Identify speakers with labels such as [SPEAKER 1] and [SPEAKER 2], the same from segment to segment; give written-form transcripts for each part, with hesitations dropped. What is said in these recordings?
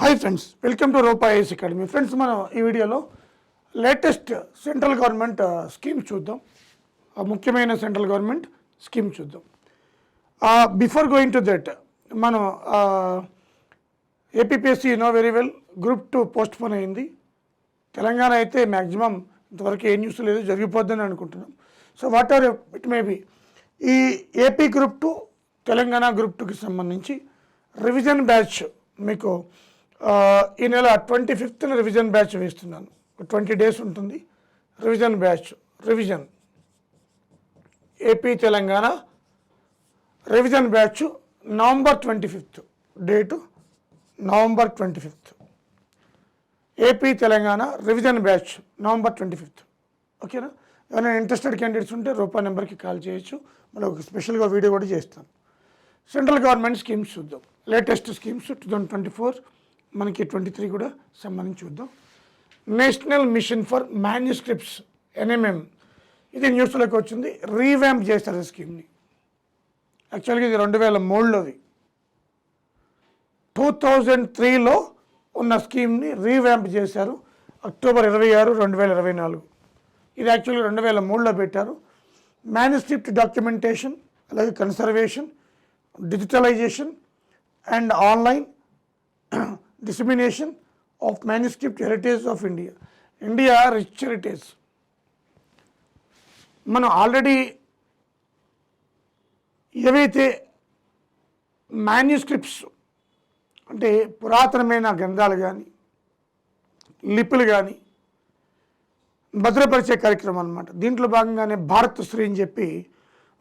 [SPEAKER 1] Hi friends, welcome to Roopa IAS academy. Friends, మనం ఈ వీడియోలో లేటెస్ట్ సెంట్రల్ గవర్నమెంట్ స్కీమ్ చూద్దాం. ముఖ్యమైన సెంట్రల్ గవర్నమెంట్ స్కీమ్ చూద్దాం. బిఫోర్ గోయింగ్ టు దట్, మనం APPSC very well group 2 postpone అయింది. తెలంగాణ అయితే మ్యాక్సిమం ఇంతవరకు ఏ న్యూస్ లేదు, జరిగిపోద్దని అనుకుంటున్నాం. So what ever it may be, ఈ ఏపీ గ్రూప్ 2 తెలంగాణ గ్రూప్ 2కి సంబంధించి రివిజన్ బ్యాచ్ మీకు ఈ నెల 25th రివిజన్ బ్యాచ్ వేస్తున్నాను. 20 days ఉంటుంది revision batch. Revision AP Telangana revision batch November 25th, date November 25th. AP Telangana revision batch November 25th. ఓకేనా? ఎవరైనా ఇంట్రెస్టెడ్ క్యాండిడేట్స్ ఉంటే రూపా నెంబర్కి కాల్ చేయొచ్చు. మళ్ళీ ఒక స్పెషల్గా వీడియో కూడా చేస్తాం. సెంట్రల్ గవర్నమెంట్ స్కీమ్స్ చూద్దాం. లేటెస్ట్ స్కీమ్స్ 2024, మనకి 23 కూడా సంబంధించి చూద్దాం. నేషనల్ మిషన్ ఫర్ మ్యాన్యుస్క్రిప్ట్స్, NMM, ఇది న్యూస్లోకి వచ్చింది. రీవ్యాంప్ చేస్తారు స్కీమ్ని. యాక్చువల్గా ఇది 2003లోది. 2003లో ఉన్న స్కీమ్ని రీవ్యాంప్ చేశారు. October 26, 2024. ఇది యాక్చువల్గా 2003లో పెట్టారు. మ్యాన్యుస్క్రిప్ట్ డాక్యుమెంటేషన్, అలాగే conservation, digitalisation and online dissemination of manuscript heritage of India. India rich heritage. మనం ఆల్రెడీ ఏవైతే మ్యాన్యుస్క్రిప్ట్స్ అంటే పురాతనమైన గ్రంథాలు కానీ లిపులు కానీ భద్రపరిచే కార్యక్రమం అన్నమాట. దీంట్లో భాగంగానే భారత్ శ్రీ అని చెప్పి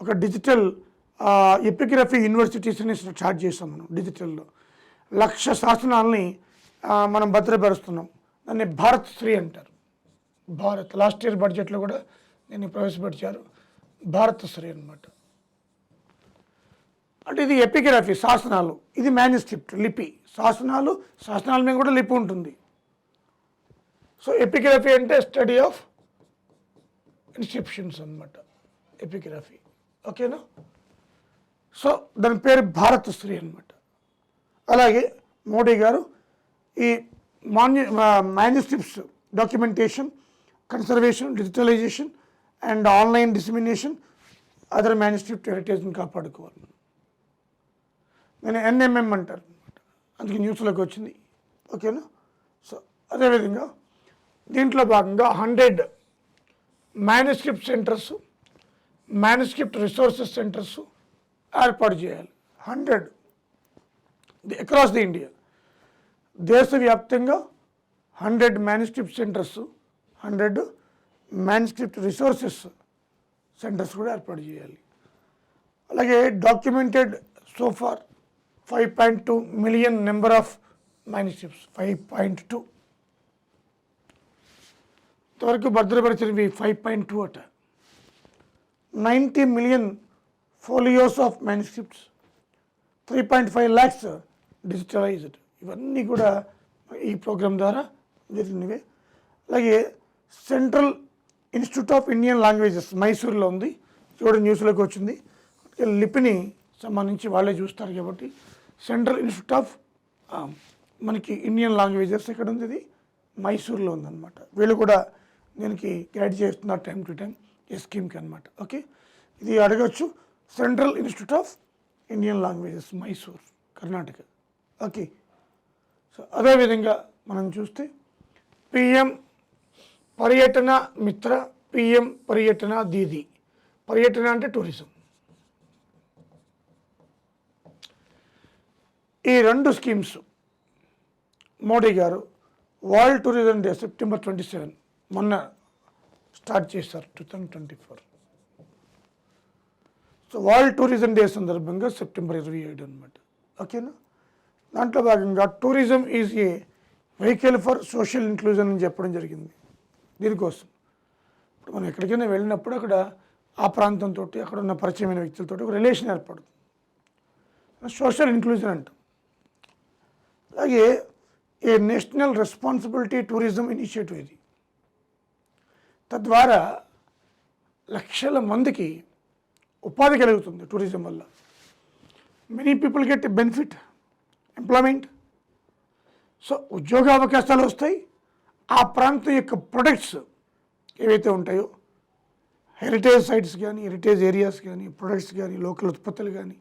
[SPEAKER 1] ఒక డిజిటల్ ఎపిగ్రఫీ యూనివర్సిటీస్ని స్టార్ట్ చేసాం మనం. డిజిటల్లో 1,00,000 శాసనాలని మనం భద్రపరుస్తున్నాం. దాన్ని భారత్ శ్రీ అంటారు. భారత్ లాస్ట్ ఇయర్ బడ్జెట్లో కూడా దీన్ని ప్రవేశపెట్టారు. భారత్ శ్రీ అనమాట. అంటే ఇది ఎపిగ్రఫీ, శాసనాలు. ఇది మ్యాన్యుస్క్రిప్ట్, లిపి. శాసనాల మీద కూడా లిపి ఉంటుంది. సో ఎపిగ్రఫీ అంటే స్టడీ ఆఫ్ ఇన్స్క్రిప్షన్స్ అనమాట, ఎపిగ్రఫీ. ఓకేనా? సో దాని పేరు భారత్ శ్రీ అనమాట. అలాగే మోడీ గారు ఈ manuscripts documentation, conservation, digitalisation and online dissemination other manuscript హెరిటేజ్ని కాపాడుకోవాలి. నేను NMM అంటారు అనమాట. అందుకే న్యూస్లోకి వచ్చింది. ఓకేనా? సో అదేవిధంగా దీంట్లో భాగంగా 100 manuscript centres, manuscript resources centres ఏర్పాటు చేయాలి. 100 అక్రాస్ ది ఇండియా. దేశవ్యాప్తంగా 100 manuscript centres, 100 manuscript resources centres కూడా ఏర్పాటు చేయాలి. అలాగే documented so far 5.2 million number of manuscripts. 5.2 ఇంతవరకు భద్రపరిచినవి 5.2 అట. 90 million folios of manuscripts, 3.5 lakhs digitalised. ఇవన్నీ కూడా ఈ ప్రోగ్రాం ద్వారా జరిగినవే. అలాగే central institute of Indian languages మైసూర్లో ఉంది. చూడండి, న్యూస్లోకి వచ్చింది. లిపిని సంబంధించి వాళ్ళే చూస్తారు కాబట్టి సెంట్రల్ ఇన్స్టిట్యూట్ ఆఫ్ మనకి ఇండియన్ లాంగ్వేజెస్ ఎక్కడ ఉంది? ఇది మైసూర్లో ఉందన్నమాట. వీళ్ళు కూడా దీనికి గైడ్ చేస్తున్నారు టైం టు టైం ఈ స్కీమ్కి అనమాట. ఓకే, ఇది అడగచ్చు. Central institute of Indian languages, Mysore, Karnataka. Okay. So అదేవిధంగా మనం చూస్తే PM పర్యటన మిత్ర, PM పర్యటన దీది. పర్యటన అంటే టూరిజం. ఈ 2 స్కీమ్స్ మోడీ గారు వరల్డ్ టూరిజం డే September 27 మొన్న స్టార్ట్ చేశారు, 2024. సో వరల్డ్ టూరిజం డే సందర్భంగా September 27 అనమాట. ఓకేనా? దాంట్లో భాగంగా tourism is a vehicle for social inclusion అని చెప్పడం జరిగింది. దీనికోసం ఇప్పుడు మనం ఎక్కడికైనా వెళ్ళినప్పుడు అక్కడ ఆ ప్రాంతంతో, అక్కడ ఉన్న పరిచయమైన వ్యక్తులతో ఒక రిలేషన్ ఏర్పడుతుంది. సోషల్ ఇంక్లూజన్ అంటాం. అలాగే ఏ నేషనల్ రెస్పాన్సిబిలిటీ టూరిజం ఇనిషియేటివ్ ఇది. తద్వారా లక్షల మందికి ఉపాధి కలుగుతుంది టూరిజం వల్ల. Many people get benefit, employment. So ఉద్యోగ అవకాశాలు వస్తాయి. ఆ ప్రాంతం యొక్క ప్రొడక్ట్స్ ఏవైతే ఉంటాయో, హెరిటేజ్ సైట్స్ కానీ, హెరిటేజ్ ఏరియాస్ కానీ, ప్రొడక్ట్స్ కానీ, లోకల్ ఉత్పత్తులు కానీ,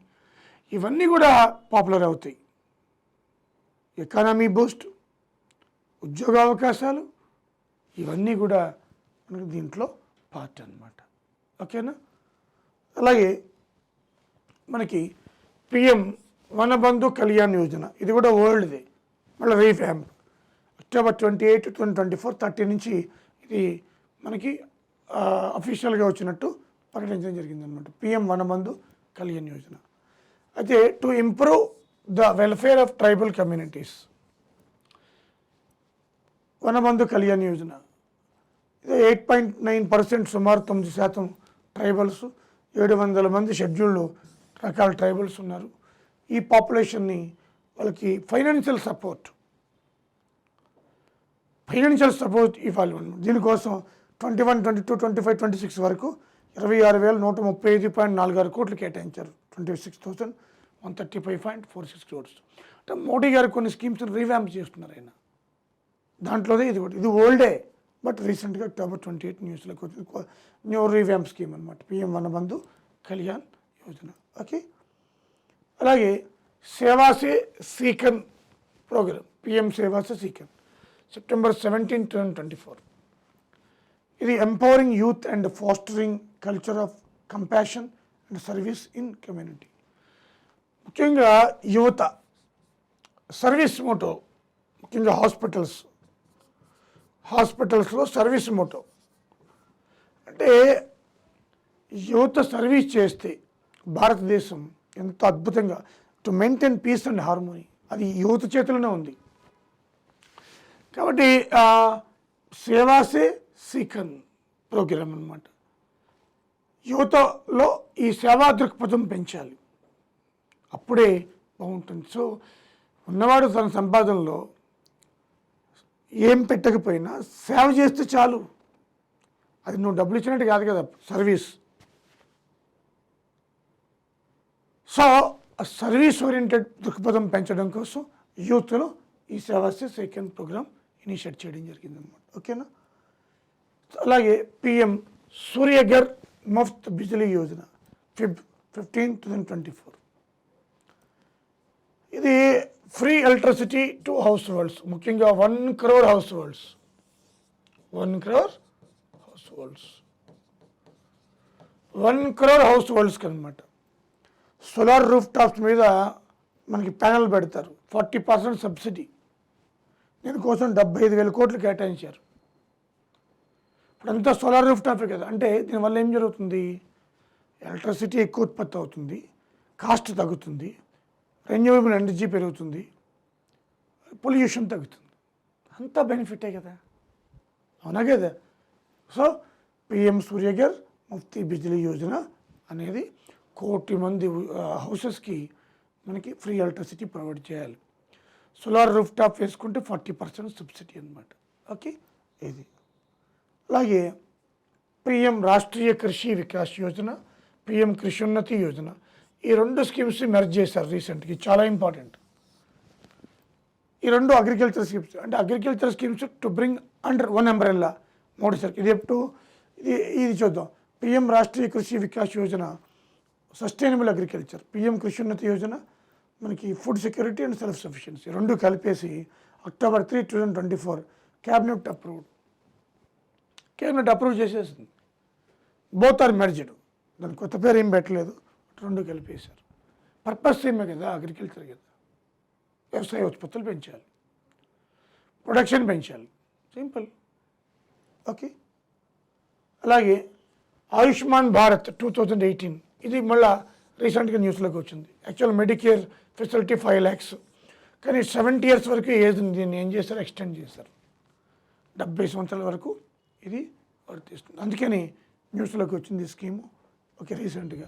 [SPEAKER 1] ఇవన్నీ కూడా పాపులర్ అవుతాయి. ఎకానమీ బూస్ట్, ఉద్యోగ అవకాశాలు, ఇవన్నీ కూడా మనకి దీంట్లో పార్ట్ అన్నమాట. ఓకేనా? అలాగే మనకి పిఎం వనబంధు కళ్యాణ్ యోజన, ఇది కూడా వరల్డ్ది, మళ్ళీ రీవ్యాంప్. అక్టోబర్ 28, 2024 30 నుంచి ఇది మనకి అఫీషియల్గా వచ్చినట్టు ప్రకటించడం జరిగిందనమాట. పిఎం వనబంధు కళ్యాణ్ యోజన. అయితే to improve the welfare of tribal communities, Vanabandhu Kalyan Yojana ఇది 8.9%, సుమారు 9% ట్రైబల్స్, 700 మంది షెడ్యూల్డ్ రకాల ట్రైబల్స్ ఉన్నారు. ఈ పాపులేషన్ని వాళ్ళకి ఫైనాన్షియల్ సపోర్ట్ ఇవ్వాలి. దీనికోసం 21, 22, 25, 26 వరకు 26,135.46 కోట్లు కేటాయించారు. 26,135.46 crores. అంటే మోడీ గారు కొన్ని స్కీమ్స్ని రీవ్యాంప్ చేస్తున్నారు ఆయన. దాంట్లోనే ఇది కూడా, ఇది ఓల్డే, బట్ రీసెంట్గా అక్టోబర్ 28 న్యూస్లోకి వచ్చింది. న్యూ రీవ్యాంప్ స్కీమ్ అనమాట, పిఎం వనబంధు కళ్యాణ్ యోజన. ఓకే. అలాగే సేవాసే సీకన్ ప్రోగ్రామ్, పిఎం సేవాసే సీకన్, September 17, 2024. ఇది empowering youth and fostering culture of compassion and service in community. ముఖ్యంగా యువత సర్వీస్ మోటో, ముఖ్యంగా హాస్పిటల్స్లో సర్వీస్ మోటో అంటే యువత సర్వీస్ చేస్తే భారతదేశం ఎంతో అద్భుతంగా to maintain peace and harmony, అది యువత చేతిలోనే ఉంది. కాబట్టి సేవాసే సీకన్ ప్రోగ్రామ్ అన్నమాట. యువతలో ఈ సేవా దృక్పథం పెంచాలి, అప్పుడే బాగుంటుంది. సో ఉన్నవాడు తన సంపాదనలో ఏం పెట్టకపోయినా సేవ చేస్తే చాలు. అది నువ్వు డబ్బులు ఇచ్చినట్టు కాదు కదా సర్వీస్. సో సర్వీస్ ఓరియంటెడ్ దృక్పథం పెంచడం కోసం యూత్లో ఈ సేవాసే సీకన్ ప్రోగ్రామ్ ఇనిషియేట్ చేయడం జరిగిందన్నమాట. ఓకేనా? అలాగే పిఎం సూర్యఘర్ ముఫ్త్ బిజిలీ యోజన, Feb 15, 2024. ఇది free electricity to households, ముఖ్యంగా 1 crore హౌస్ హోల్డ్స్, 1 crore హౌస్ హోల్డ్స్కి అనమాట. సోలార్ రూఫ్ టాప్స్ మీద మనకి ప్యానల్ పెడతారు, 40% సబ్సిడీ. దీనికోసం 75,000 కోట్లు కేటాయించారు. ఇప్పుడంతా సోలార్ రూఫ్ టాపే కదా. అంటే దీనివల్ల ఏం జరుగుతుంది? ఎలక్ట్రిసిటీ ఎక్కువ ఉత్పత్తి అవుతుంది, కాస్ట్ తగ్గుతుంది, రెన్యూవబుల్ ఎనర్జీ పెరుగుతుంది, పొల్యూషన్ తగ్గుతుంది. అంతా బెనిఫిటే కదా, అవునా కదా? సో పిఎం సూర్యఘర్ ముఫ్తీ బిజిలీ యోజన అనేది 1 కోటి మంది హౌసెస్కి మనకి ఫ్రీ ఎలక్ట్రిసిటీ ప్రొవైడ్ చేయాలి. సోలార్ రూఫ్ టాప్ వేసుకుంటే 40% సబ్సిడీ అనమాట. ఓకే, ఇది. అలాగే పిఎం రాష్ట్రీయ కృషి వికాస్ యోజన, పిఎం కృషిన్నతి యోజన, ఈ 2 స్కీమ్స్ మెర్జ్ చేశారు రీసెంట్గా. చాలా ఇంపార్టెంట్ ఈ 2 అగ్రికల్చర్ స్కీమ్స్. అంటే agriculture schemes to bring under one umbrella Modi sir. ఇది ఇది చూద్దాం. PM Rashtriya Krishi Vikas Yojana sustainable agriculture, PM Krishonnati Yojana మనకి food security and self sufficiency, 2 కలిపేసి October 3, 2024 క్యాబినెట్ అప్రూవ్ చేసేసింది. బోత్ ఆర్ మెర్జ్డ్, దాని కొత్త పేరు ఏం పెట్టలేదు, 2 కలిపేశారు. పర్పస్ ఏమే కదా, అగ్రికల్చర్ కదా, వ్యవసాయ ఉత్పత్తులు పెంచాలి, ప్రొడక్షన్ పెంచాలి, సింపుల్. ఓకే. అలాగే ఆయుష్మాన్ భారత్ 2018, ఇది మళ్ళీ రీసెంట్గా న్యూస్లోకి వచ్చింది. యాక్చువల్ మెడికేర్ ఫెసిలిటీ 5 lakhs, కానీ 70 years వరకు ఏజ్ని దీన్ని ఏం చేశారు, ఎక్స్టెండ్ చేశారు. 70 సంవత్సరాల వరకు ఇది వర్తిస్తుంది. అందుకని న్యూస్లోకి వచ్చింది ఈ స్కీము. ఓకే, రీసెంట్గా.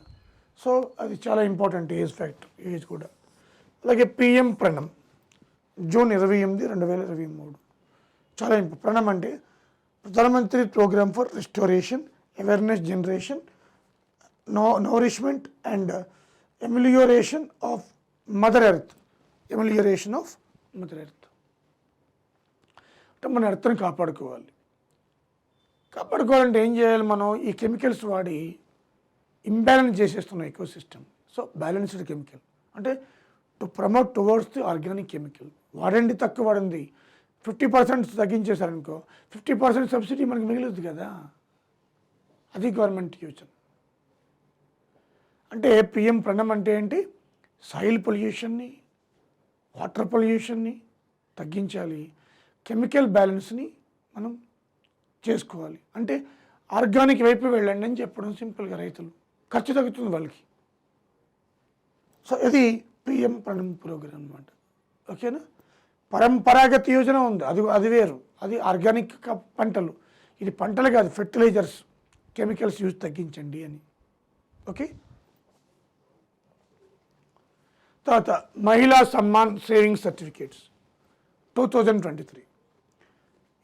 [SPEAKER 1] సో అది చాలా ఇంపార్టెంట్ ఏజ్ కూడా. అలాగే పిఎం ప్రణమ్ June 28, 2023, చాలా ప్రణమ్ అంటే ప్రధానమంత్రి programme for restoration, awareness generation, nourishment and amelioration of Mother Earth. అంటే మన ఎర్త్ని కాపాడుకోవాలంటే ఏం చేయాలి? మనం ఈ కెమికల్స్ వాడి ఇంబ్యాలెన్స్ చేసేస్తున్నాం ecosystem. So balanced chemical అంటే to promote towards the organic chemical. వాడండి, తక్కువ వాడింది 50% తగ్గించేశారనుకో, 50% సబ్సిడీ మనకి మిగులుతుంది కదా. అది గవర్నమెంట్ యోచన. అంటే పిఎం ప్రణమ్ అంటే ఏంటి? సాయిల్ పొల్యూషన్ని, వాటర్ పొల్యూషన్ని తగ్గించాలి, కెమికల్ బ్యాలెన్స్ని మనం చేసుకోవాలి. అంటే ఆర్గానిక్ వైపు వెళ్ళండి అని చెప్పడం సింపుల్గా. రైతులు ఖర్చు తగ్గుతుంది వాళ్ళకి. సో ఇది పిఎం ప్రణమ్ ప్రోగ్రామ్ అనమాట. ఓకేనా? పరంపరాగత యోజన ఉంది, అది వేరు. అది ఆర్గానిక్ పంటలు. ఇది పంటలు కాదు, ఫెర్టిలైజర్స్, కెమికల్స్ యూజ్ తగ్గించండి అని. ఓకే. తర్వాత మహిళా సమ్మాన్ సేవింగ్స్ సర్టిఫికేట్స్ 2023.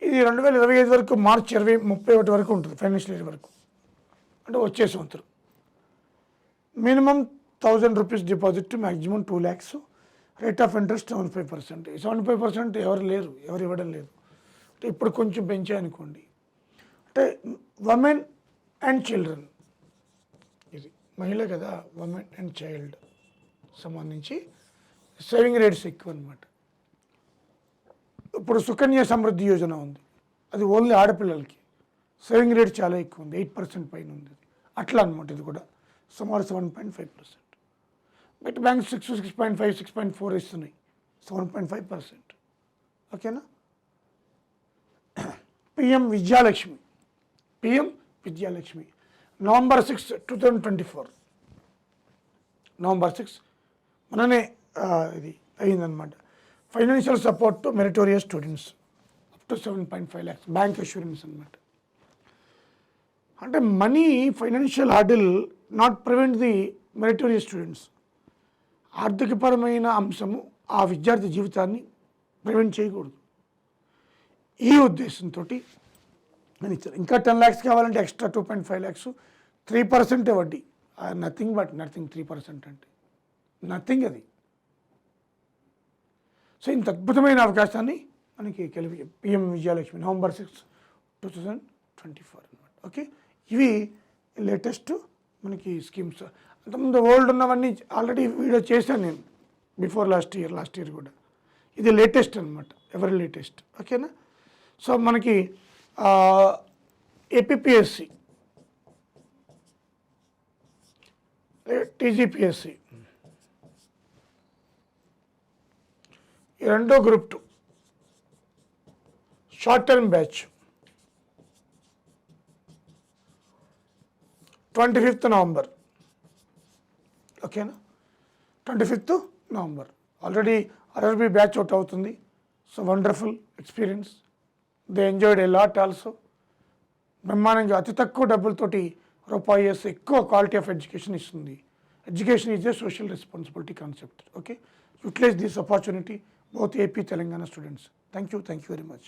[SPEAKER 1] ఇది 2025 వరకు, మార్చి 31 వరకు ఉంటుంది, ఫైనాన్షియల్ ఇయర్ వరకు, అంటే వచ్చే సంవత్సరం. Minimum 1000 rupees deposit, maximum 2 lakhs. Rate of interest 75%. 75% ఎవరు లేరు, ఎవరు ఇవ్వడం లేదు. అంటే ఇప్పుడు కొంచెం పెంచాయనుకోండి. అంటే ఉమెన్ అండ్ చిల్డ్రన్, ఇది మహిళ కదా, ఉమెన్ అండ్ చైల్డ్ సంబంధించి సేవింగ్ రేట్స్ ఎక్కువ అనమాట. ఇప్పుడు సుకన్య సమృద్ధి యోజన ఉంది, అది ఓన్లీ ఆడపిల్లలకి. సేవింగ్ రేట్ చాలా ఎక్కువ ఉంది, 8% పైన ఉంది. అట్లా అనమాట. ఇది కూడా సుమారు 7.5%. బట్ బ్యాంక్స్ 6, 6.5, 6.4 ఇస్తున్నాయి, 7.5%. ఓకేనా? PM Vidyalakshmi, November 6, 2024. November 6 మననే ఇది అయిందనమాట. Financial support to meritorious students up to 7.5 lakhs, bank assurance అనమాట. అంటే money financial hurdle not prevent the meritorious students. ఆర్థికపరమైన అంశము ఆ విద్యార్థి జీవితాన్ని ప్రివెంట్ చేయకూడదు. ఈ ఉద్దేశంతో నేను ఇచ్చాను. ఇంకా 10 lakhs కావాలంటే ఎక్స్ట్రా 2.5 lakhs, 3% వడ్డీ. Nothing but nothing. 3% అంటే నథింగ్ అది. సో ఇంత అద్భుతమైన అవకాశాన్ని మనకి కలిపి పిఎం విజయలక్ష్మి November 6, 2024 అనమాట. ఓకే, ఇవి లేటెస్ట్ మనకి స్కీమ్స్. అంతకుముందు ఓల్డ్ ఉన్నవన్నీ ఆల్రెడీ వీడియో చేశాను నేను బిఫోర్ లాస్ట్ ఇయర్ కూడా. ఇది లేటెస్ట్ అనమాట, ఎవరి లేటెస్ట్. ఓకేనా? సో మనకి ఏపీపీఎస్సి, టీజీపీఎస్సి, ఈ రెండో group 2 short term batch 25th November. ఓకేనా? 25th November ఆల్రెడీ ఆర్ఆర్బీ బ్యాచ్ అవుట్ అవుతుంది. So wonderful experience, they enjoyed a lot also. బ్రహ్మాండంగా అతి తక్కువ డబ్బులతోటి రూపాయి ఎక్కువ క్వాలిటీ ఆఫ్ ఎడ్యుకేషన్ ఇస్తుంది. Education is a social responsibility concept. Okay, utilise this opportunity, both AP, Telangana students. Thank you very much.